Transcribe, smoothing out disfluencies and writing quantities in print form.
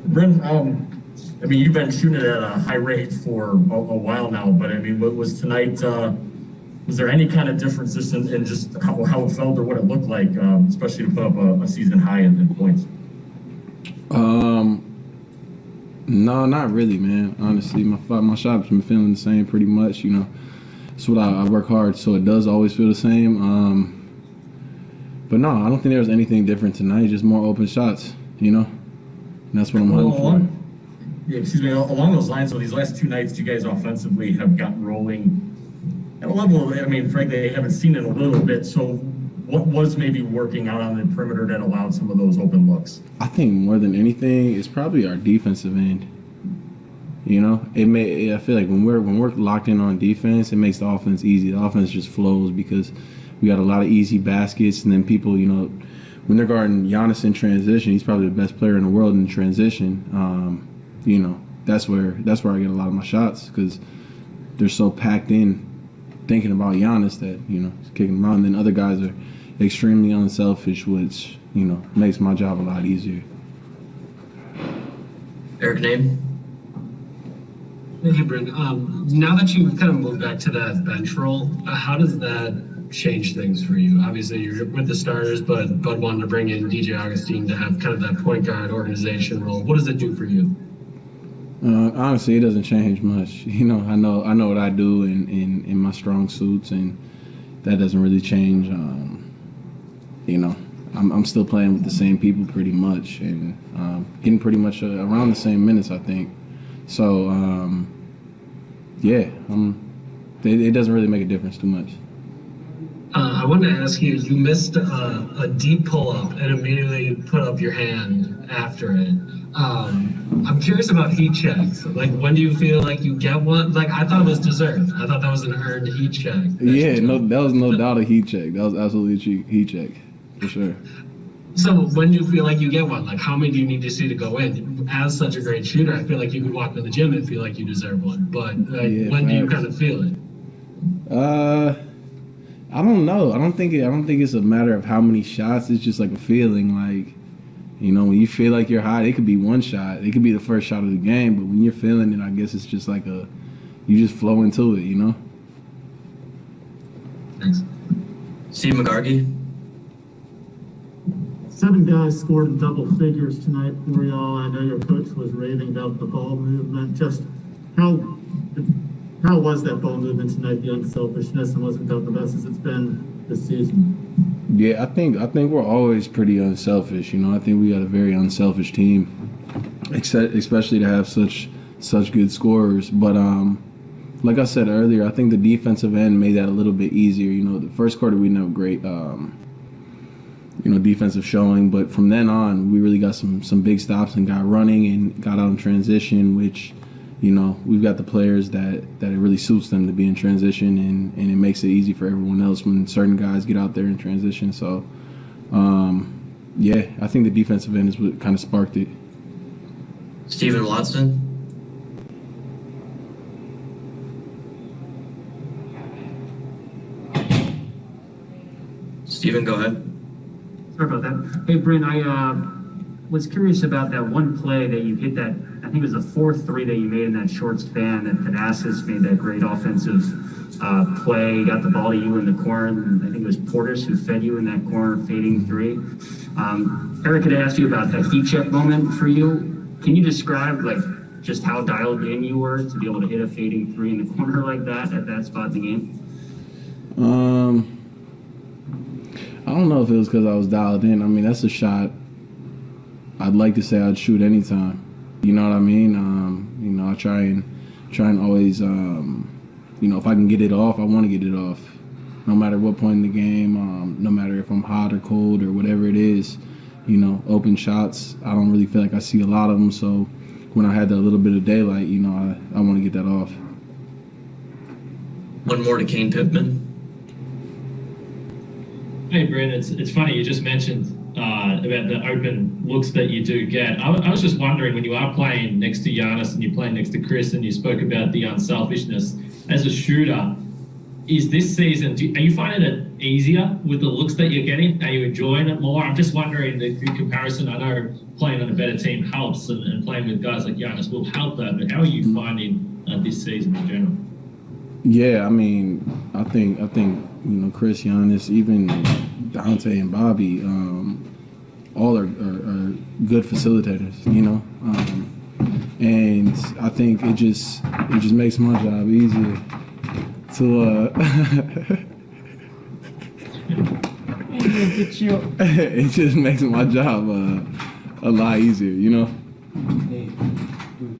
Bryn, I mean, you've been shooting it at a high rate for a while now, but I mean, what was tonight? Was there any kind of difference just in just how it felt or what it looked like, especially to put up a season high in points? No, not really, man. Honestly, my shot's been feeling the same pretty much. You know, it's what I work hard, so it does always feel the same. But no, I don't think there was anything different tonight. Just more open shots, you know. And that's what I'm hoping for. Yeah, excuse me. Along those lines, so these last two nights, you guys offensively have gotten rolling at a level, I mean, frankly, they haven't seen it a little bit. So what was maybe working out on the perimeter that allowed some of those open looks? I think more than anything, it's probably our defensive end. You know, I feel like when we're locked in on defense, it makes the offense easy. The offense just flows because we got a lot of easy baskets, and then people, you know, when they're guarding Giannis in transition, he's probably the best player in the world in transition. You know, that's where I get a lot of my shots because they're so packed in thinking about Giannis that, you know, he's kicking them out. And then other guys are extremely unselfish, which, you know, makes my job a lot easier. Eric, name? Hey, Bryn. Now that you've kind of moved back to that bench role, how does that change things for you? Obviously, you're with the starters, but wanting to bring in DJ Augustine to have kind of that point guard organization role. What does it do for you? Honestly, it doesn't change much. You know, I know what I do in my strong suits, and that doesn't really change. You know, I'm still playing with the same people pretty much, and getting pretty much around the same minutes, I think. So, yeah, it doesn't really make a difference too much. I wanted to ask you, you missed a deep pull-up and immediately put up your hand after it. I'm curious about heat checks. Like, when do you feel like you get one? Like, I thought it was deserved. I thought that was an earned heat check. Yeah, no, that was no doubt a heat check. That was absolutely a heat check, for sure. So when do you feel like you get one? Like, how many do you need to see to go in? As such a great shooter, I feel like you could walk to the gym and feel like you deserve one. But when do you kind of feel it? I don't know. I don't think it's a matter of how many shots. It's just like a feeling. Like, you know, when you feel like you're hot, it could be one shot. It could be the first shot of the game. But when you're feeling it, I guess it's just like you just flow into it, you know? Thanks. Steve McGarkey. 7 guys scored in double figures tonight for y'all. I know your coach was raving about the ball movement. Just how was that ball movement tonight, the unselfishness, and wasn't that the best as it's been this season? Yeah, I think we're always pretty unselfish. You know, I think we got a very unselfish team, especially to have such good scorers. But like I said earlier, I think the defensive end made that a little bit easier. You know, the first quarter we didn't have great, you know, defensive showing, but from then on we really got some big stops and got running and got out in transition, which, you know, we've got the players that it really suits them to be in transition, and it makes it easy for everyone else when certain guys get out there in transition. So, yeah, I think the defensive end is what kind of sparked it. Stephen Watson. Stephen, go ahead. Sorry about that. Hey, Bryn, I was curious about that one play that you hit that, I think it was the fourth three that you made in that short span that Thanasis made that great offensive play, got the ball to you in the corner, and I think it was Portis who fed you in that corner fading three. Eric had asked you about that heat check moment for you. Can you describe like just how dialed in you were to be able to hit a fading three in the corner like that at that spot in the game? I don't know if it was because I was dialed in. I mean, that's a shot I'd like to say I'd shoot anytime. You know what I mean? You know, I try and always, you know, if I can get it off, I want to get it off. No matter what point in the game, no matter if I'm hot or cold or whatever it is, you know, open shots, I don't really feel like I see a lot of them. So when I had that little bit of daylight, you know, I want to get that off. One more to Kane Pittman. Hey, Bryn, it's funny, you just mentioned about the open looks that you do get. I was just wondering, when you are playing next to Giannis and you're playing next to Chris and you spoke about the unselfishness, as a shooter, is this season, are you finding it easier with the looks that you're getting? Are you enjoying it more? I'm just wondering the comparison. I know playing on a better team helps, and playing with guys like Giannis will help that, but how are you finding this season in general? Yeah, I mean, I think Chris, Giannis, even Dante and Bobby, all are good facilitators, and I think it just makes my job easier to it just makes my job a lot easier,